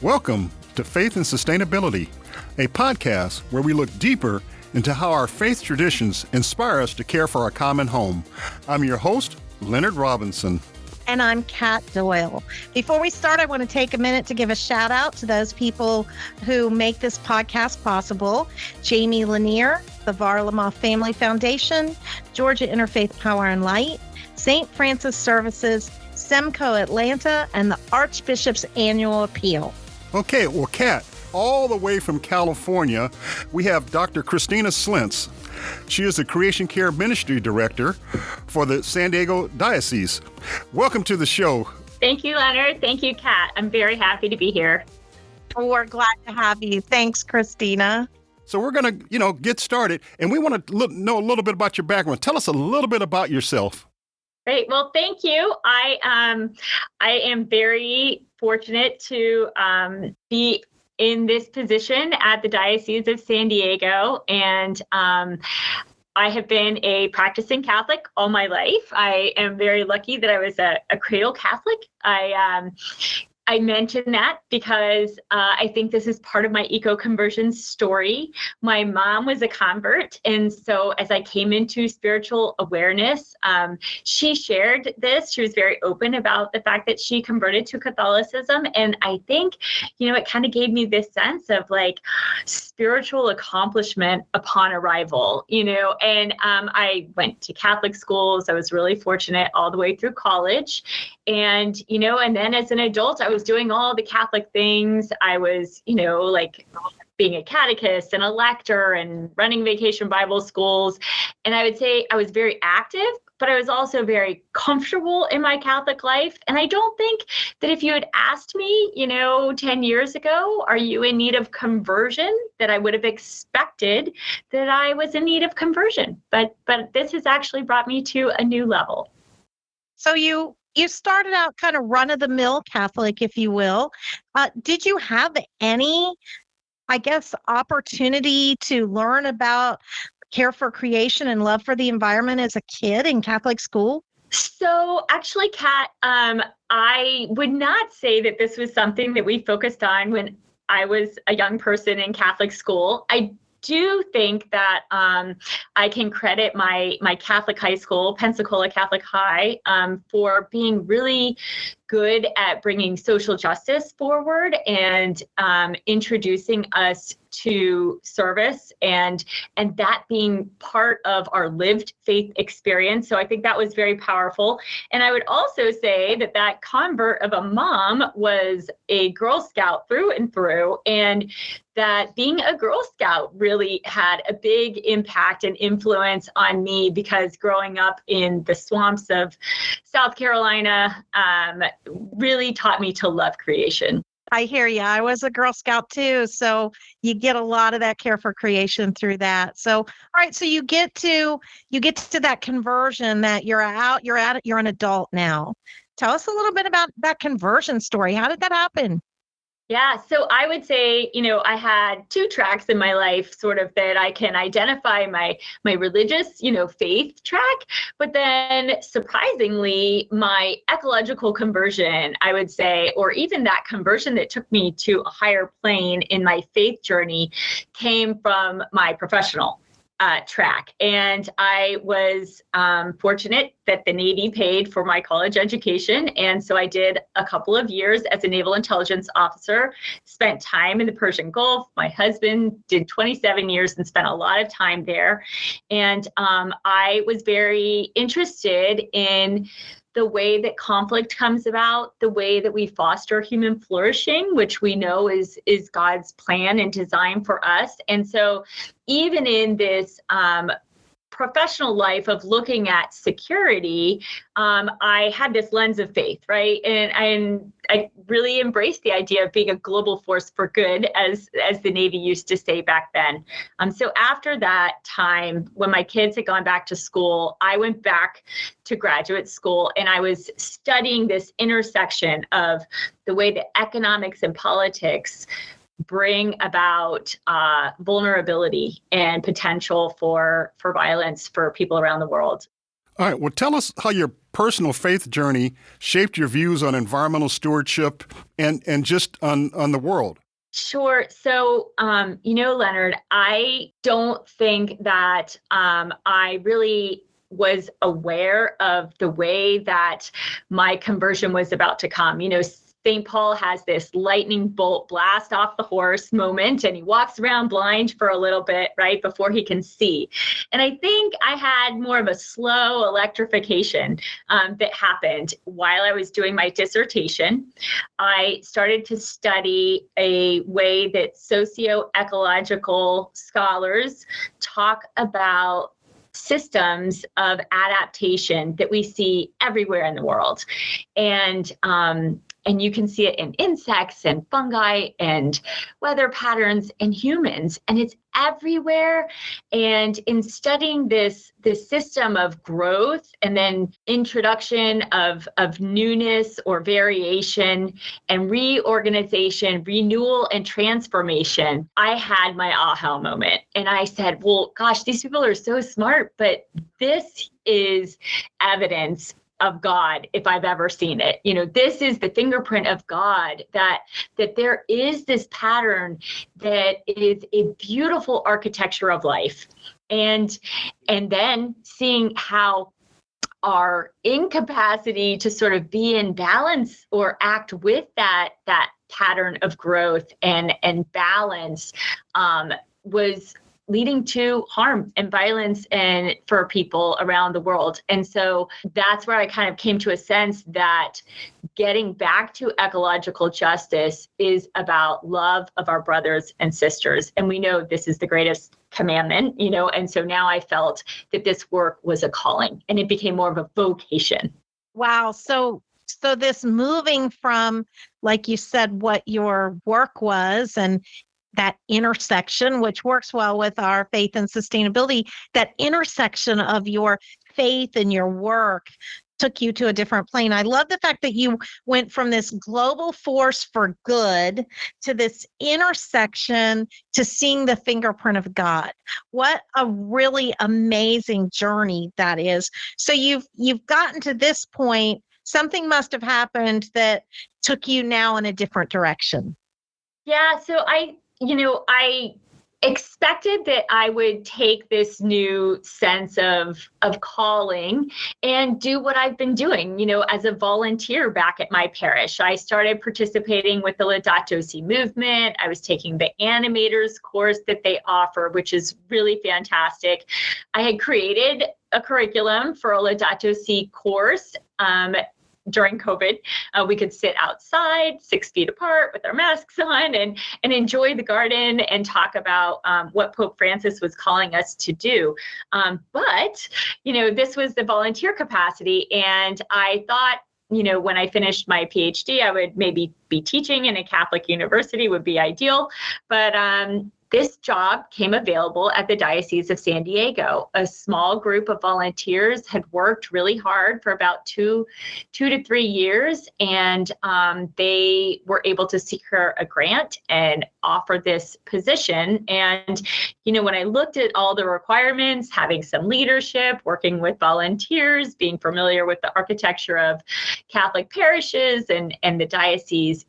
Welcome to Faith and Sustainability, a podcast where we look deeper into how our faith traditions inspire us to care for our common home. I'm your host, Leonard Robinson. And I'm Kat Doyle. Before we start, I want to take a minute to give a shout out to those people who make this podcast possible. Jamie Lanier, the Varlamov Family Foundation, Georgia Interfaith Power and Light, St. Francis Services, Semco Atlanta, and the Archbishop's Annual Appeal. Okay, well, Kat, all the way from California, we have Dr. Christina Slentz. She is the Creation Care Ministry Director for the San Diego Diocese. Welcome to the show. Thank you, Leonard. Thank you, Kat. I'm very happy to be here. We're glad to have you. Thanks, Christina. So we're going to, get started, and we want to know a little bit about your background. Tell us a little bit about yourself. Great. Well, thank you. I am very fortunate to be in this position at the Diocese of San Diego, and I have been a practicing Catholic all my life. I am very lucky that I was a cradle Catholic. I mention that because I think this is part of my eco-conversion story. My mom was a convert, and so as I came into spiritual awareness, she shared this. She was very open about the fact that she converted to Catholicism, and I think, it kind of gave me this sense of like spiritual accomplishment upon arrival, and I went to Catholic schools. I was really fortunate all the way through college. And, and then as an adult, I was doing all the Catholic things. I was, like being a catechist and a lector and running vacation Bible schools. And I would say I was very active, but I was also very comfortable in my Catholic life. And I don't think that if you had asked me, 10 years ago, are you in need of conversion, that I would have expected that I was in need of conversion. But this has actually brought me to a new level. So you started out kind of run-of-the-mill Catholic, if you will. Did you have any, opportunity to learn about care for creation and love for the environment as a kid in Catholic school? So actually, Kat, I would not say that this was something that we focused on when I was a young person in Catholic school. I do think that I can credit my Catholic high school, Pensacola Catholic High, for being really good at bringing social justice forward and introducing us to service and that being part of our lived faith experience. So I think that was very powerful. And I would also say that convert of a mom was a Girl Scout through and through, and that being a Girl Scout really had a big impact and influence on me, because growing up in the swamps of South Carolina really taught me to love creation. I hear you. I was a Girl Scout too. So you get a lot of that care for creation through that. So, all right. So you get to that conversion that you're an adult now. Tell us a little bit about that conversion story. How did that happen? Yeah, so I would say, I had two tracks in my life, sort of, that I can identify my religious, faith track, but then surprisingly, my ecological conversion, I would say, or even that conversion that took me to a higher plane in my faith journey, came from my professional track. And I was fortunate that the Navy paid for my college education. And so I did a couple of years as a naval intelligence officer, spent time in the Persian Gulf. My husband did 27 years and spent a lot of time there. And I was very interested in the way that conflict comes about, the way that we foster human flourishing, which we know is God's plan and design for us. And so even in this professional life of looking at security, I had this lens of faith, right? And I really embraced the idea of being a global force for good, as the Navy used to say back then. So after that time, when my kids had gone back to school, I went back to graduate school, and I was studying this intersection of the way that economics and politics bring about vulnerability and potential for violence for people around the world. All right. Well, tell us how your personal faith journey shaped your views on environmental stewardship and just on the world. Sure. So, Leonard, I don't think that I really was aware of the way that my conversion was about to come. St. Paul has this lightning bolt blast off the horse moment, and he walks around blind for a little bit, right, before he can see. And I think I had more of a slow electrification that happened while I was doing my dissertation. I started to study a way that socio-ecological scholars talk about systems of adaptation that we see everywhere in the world. And you can see it in insects and fungi and weather patterns and humans, and it's everywhere. And in studying this system of growth and then introduction of newness or variation and reorganization, renewal and transformation, I had my aha moment. And I said, well, gosh, these people are so smart, but this is evidence of God, if I've ever seen it. This is the fingerprint of God, that there is this pattern that is a beautiful architecture of life. And then seeing how our incapacity to sort of be in balance or act with that pattern of growth and balance was leading to harm and violence and for people around the world. And so that's where I kind of came to a sense that getting back to ecological justice is about love of our brothers and sisters. And we know this is the greatest commandment, and so now I felt that this work was a calling and it became more of a vocation. Wow. So this moving from, like you said, what your work was and that intersection, which works well with our faith and sustainability, that intersection of your faith and your work took you to a different plane. I love the fact that you went from this global force for good to this intersection to seeing the fingerprint of God. What a really amazing journey that is. So you've gotten to this point. Something must have happened that took you now in a different direction. Yeah, so I expected that I would take this new sense of calling and do what I've been doing, as a volunteer back at my parish. I started participating with the Laudato Si movement. I was taking the animators course that they offer, which is really fantastic. I had created a curriculum for a Laudato Si course. During COVID, we could sit outside 6 feet apart with our masks on and enjoy the garden and talk about what Pope Francis was calling us to do. But this was the volunteer capacity. And I thought, when I finished my PhD, I would maybe be teaching in a Catholic university would be ideal. But this job came available at the Diocese of San Diego. A small group of volunteers had worked really hard for about two to 3 years, and they were able to secure a grant and offer this position. And, when I looked at all the requirements, having some leadership, working with volunteers, being familiar with the architecture of Catholic parishes and the diocese,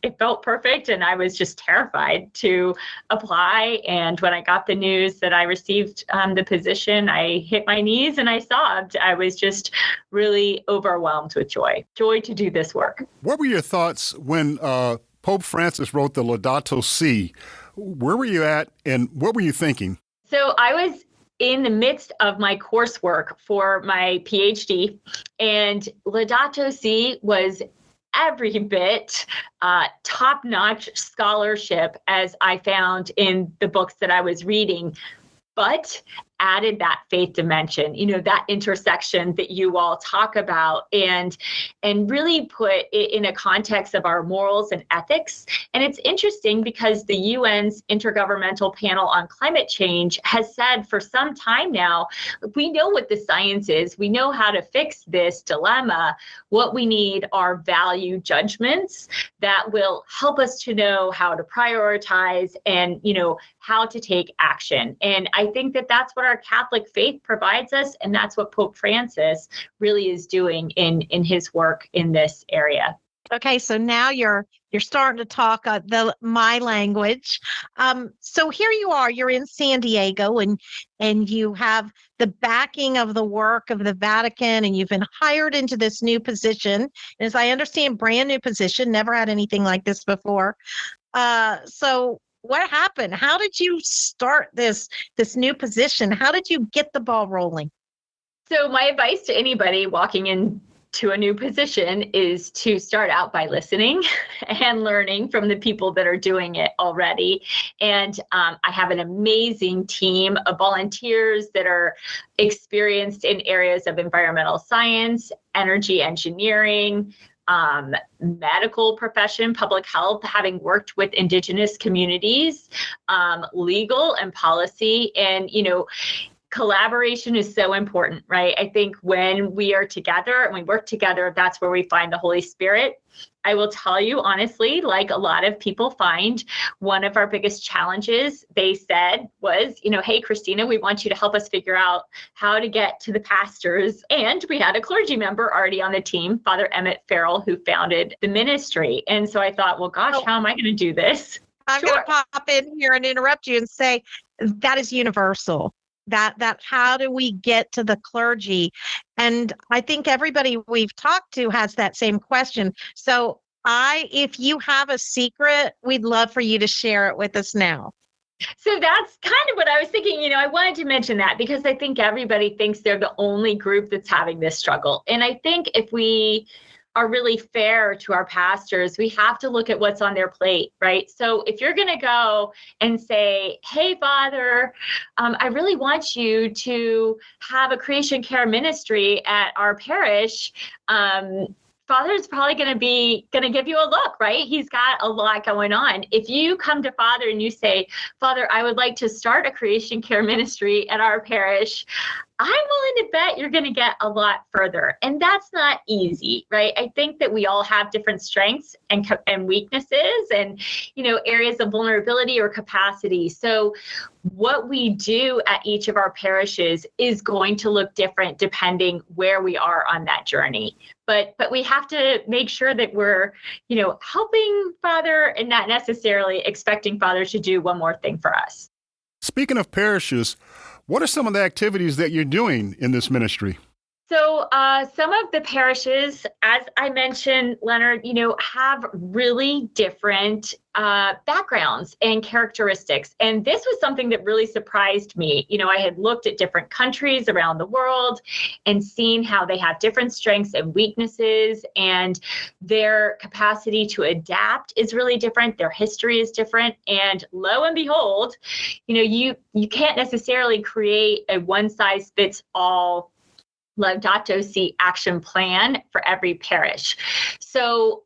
it felt perfect, and I was just terrified to apply. And when I got the news that I received the position, I hit my knees and I sobbed. I was just really overwhelmed with joy to do this work. What were your thoughts when Pope Francis wrote the Laudato Si? Where were you at, and what were you thinking? So I was in the midst of my coursework for my PhD, and Laudato Si was every bit top-notch scholarship as I found in the books that I was reading, but added that faith dimension, that intersection that you all talk about, and really put it in a context of our morals and ethics. And it's interesting because the UN's Intergovernmental Panel on Climate Change has said for some time now, we know what the science is. We know how to fix this dilemma. What we need are value judgments that will help us to know how to prioritize and, how to take action. And I think that that's what our Catholic faith provides us. And that's what Pope Francis really is doing in his work in this area. Okay, so now you're starting to talk my language. So here you are, you're in San Diego, and you have the backing of the work of the Vatican, and you've been hired into this new position. And as I understand, brand new position, never had anything like this before. So what happened? How did you start this new position? How did you get the ball rolling? So my advice to anybody walking into a new position is to start out by listening and learning from the people that are doing it already. And I have an amazing team of volunteers that are experienced in areas of environmental science, energy engineering, medical profession, public health, having worked with Indigenous communities, legal and policy. And, collaboration is so important, right? I think when we are together and we work together, that's where we find the Holy Spirit. I will tell you honestly, like a lot of people find, one of our biggest challenges, they said, was, hey, Christina, we want you to help us figure out how to get to the pastors. And we had a clergy member already on the team, Father Emmett Farrell, who founded the ministry. And so I thought, well, gosh, how am I going to do this? I'm going to pop in here and interrupt you and say that is universal. That how do we get to the clergy? And I think everybody we've talked to has that same question. So if you have a secret, we'd love for you to share it with us now. So that's kind of what I was thinking. I wanted to mention that because I think everybody thinks they're the only group that's having this struggle. And I think if we are really fair to our pastors, we have to look at what's on their plate, right? So if you're going to go and say, hey, Father, I really want you to have a creation care ministry at our parish, Father's probably going to give you a look, right? He's got a lot going on. If you come to Father and you say, Father, I would like to start a creation care ministry at our parish, I'm willing to bet you're going to get a lot further. And that's not easy, right? I think that we all have different strengths and weaknesses and, areas of vulnerability or capacity. So what we do at each of our parishes is going to look different depending where we are on that journey. But we have to make sure that we're, helping Father and not necessarily expecting Father to do one more thing for us. Speaking of parishes, what are some of the activities that you're doing in this ministry? So some of the parishes, as I mentioned, Leonard, have really different backgrounds and characteristics. And this was something that really surprised me. I had looked at different countries around the world and seen how they have different strengths and weaknesses, and their capacity to adapt is really different. Their history is different. And lo and behold, you can't necessarily create a one-size-fits-all Laudato Si action plan for every parish. So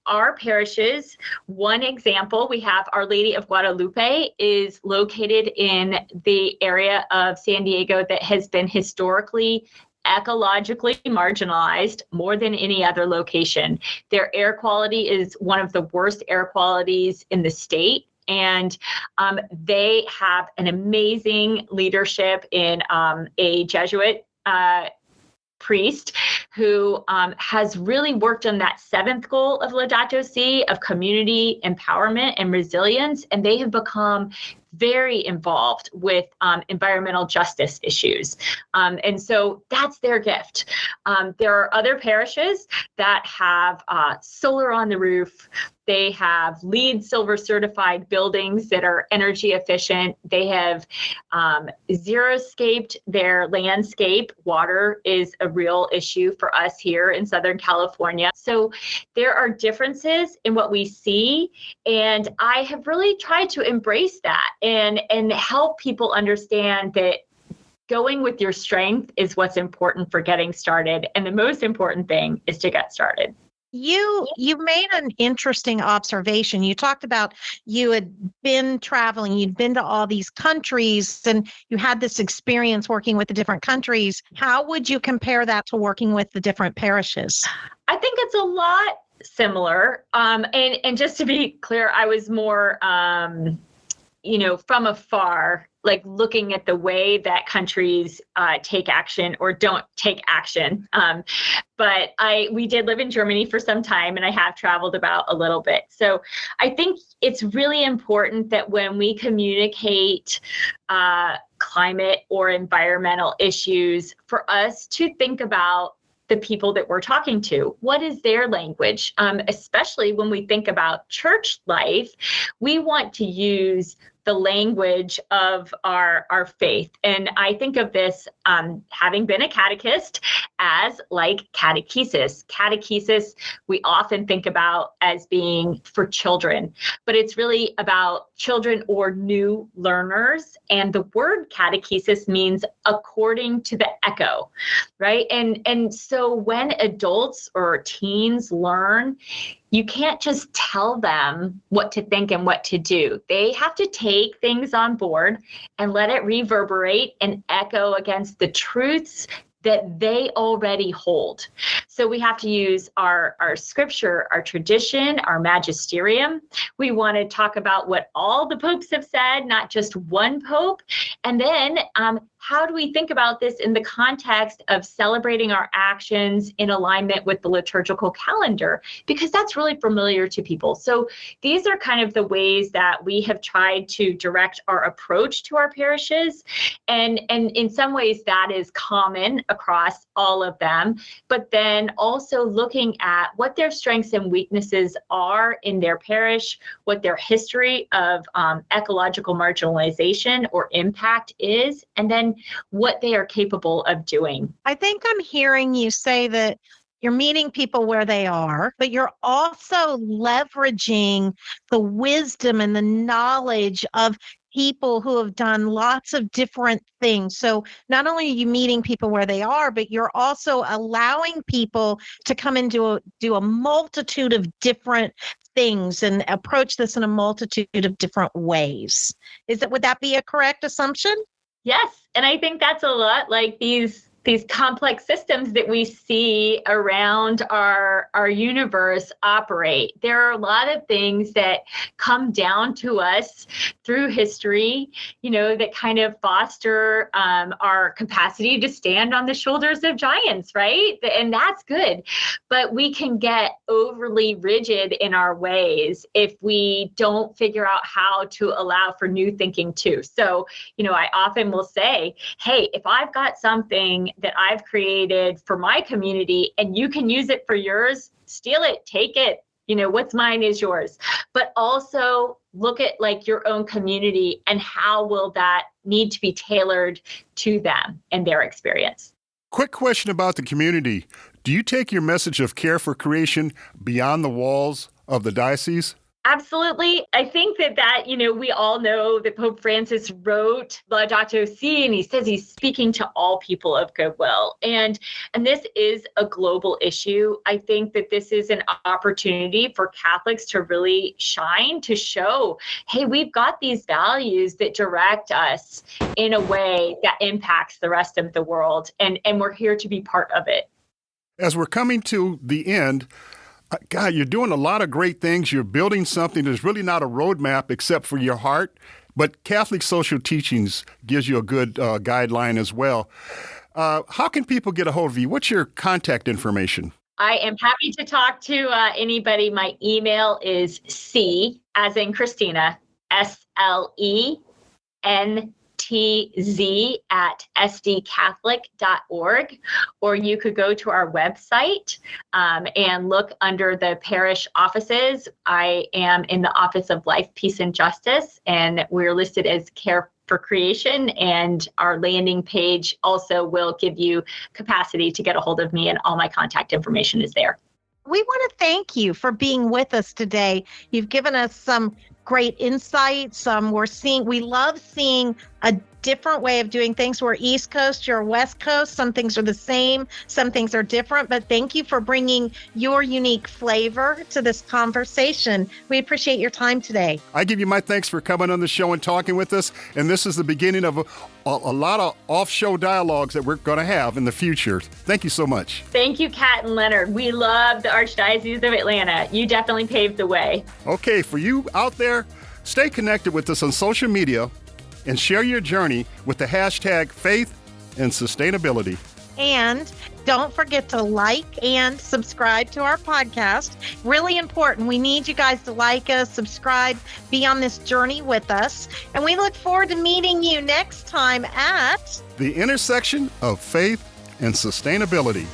our parishes, one example, we have Our Lady of Guadalupe is located in the area of San Diego that has been historically ecologically marginalized more than any other location. Their air quality is one of the worst air qualities in the state. And they have an amazing leadership in a Jesuit priest who has really worked on that seventh goal of Laudato Si, of community empowerment and resilience. And they have become very involved with environmental justice issues. And so that's their gift. There are other parishes that have solar on the roof. They have LEED Silver certified buildings that are energy efficient. They have zero-scaped their landscape. Water is a real issue for us here in Southern California. So there are differences in what we see. And I have really tried to embrace that and help people understand that going with your strength is what's important for getting started. And the most important thing is to get started. You made an interesting observation. You talked about you had been traveling, you'd been to all these countries, and you had this experience working with the different countries. How would you compare that to working with the different parishes? I think it's a lot similar. And just to be clear, I was more from afar like looking at the way that countries take action or don't take action. But we did live in Germany for some time, and I have traveled about a little bit. So I think it's really important that when we communicate climate or environmental issues, for us to think about the people that we're talking to. What is their language? Especially when we think about church life, we want to use the language of our faith. And I think of this, having been a catechist, as like catechesis. Catechesis, we often think about as being for children, but it's really about children or new learners. And the word catechesis means according to the echo, right? And so when adults or teens learn, you can't just tell them what to think and what to do. They have to take things on board and let it reverberate and echo against the truths that they already hold. So we have to use our scripture, our tradition, our magisterium. We want to talk about what all the popes have said, not just one pope. And then how do we think about this in the context of celebrating our actions in alignment with the liturgical calendar? Because that's really familiar to people. So these are kind of the ways that we have tried to direct our approach to our parishes. And in some ways that is common across all of them, but then also looking at what their strengths and weaknesses are in their parish, what their history of ecological marginalization or impact is, and then what they are capable of doing. I think I'm hearing you say that you're meeting people where they are, but you're also leveraging the wisdom and the knowledge of people who have done lots of different things. So not only are you meeting people where they are, but you're also allowing people to come and do a multitude of different things and approach this in a multitude of different ways. Would that be a correct assumption? Yes. And I think that's a lot like these complex systems that we see around our universe operate. There are a lot of things that come down to us through history, that kind of foster our capacity to stand on the shoulders of giants, right? And that's good. But we can get overly rigid in our ways if we don't figure out how to allow for new thinking too. So, I often will say, hey, if I've got something that I've created for my community and you can use it for yours, steal it, take it. What's mine is yours. But also look at like your own community and how will that need to be tailored to them and their experience. Quick question about the community. Do you take your message of care for creation beyond the walls of the diocese? Absolutely. I think that, we all know that Pope Francis wrote Laudato Si, and he says he's speaking to all people of goodwill. And this is a global issue. I think that this is an opportunity for Catholics to really shine, to show, hey, we've got these values that direct us in a way that impacts the rest of the world. And we're here to be part of it. As we're coming to the end, God, you're doing a lot of great things. You're building something that's really not a roadmap except for your heart, but Catholic social teachings gives you a good guideline as well. How can people get a hold of you? What's your contact information? I am happy to talk to anybody. My email is C, as in Christina, SLENTZ@sdcatholic.org, or you could go to our website and look under the parish offices. I am in the Office of Life, Peace, and Justice, and we're listed as Care for Creation, and our landing page also will give you capacity to get a hold of me, and all my contact information is there. We want to thank you for being with us today. You've given us some great insights. We love seeing a different way of doing things. We're East Coast, you're West Coast. Some things are the same, some things are different, but thank you for bringing your unique flavor to this conversation. We appreciate your time today. I give you my thanks for coming on the show and talking with us. And this is the beginning of a lot of off-show dialogues that we're going to have in the future. Thank you so much. Thank you, Kat and Leonard. We love the Archdiocese of Atlanta. You definitely paved the way. Okay, for you out there, stay connected with us on social media and share your journey with the hashtag faith and sustainability. And don't forget to like and subscribe to our podcast. Really important. We need you guys to like us, subscribe, be on this journey with us. And we look forward to meeting you next time at The intersection of faith and sustainability.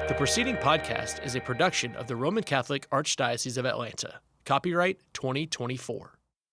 The preceding podcast is a production of the Roman Catholic Archdiocese of Atlanta. Copyright 2024.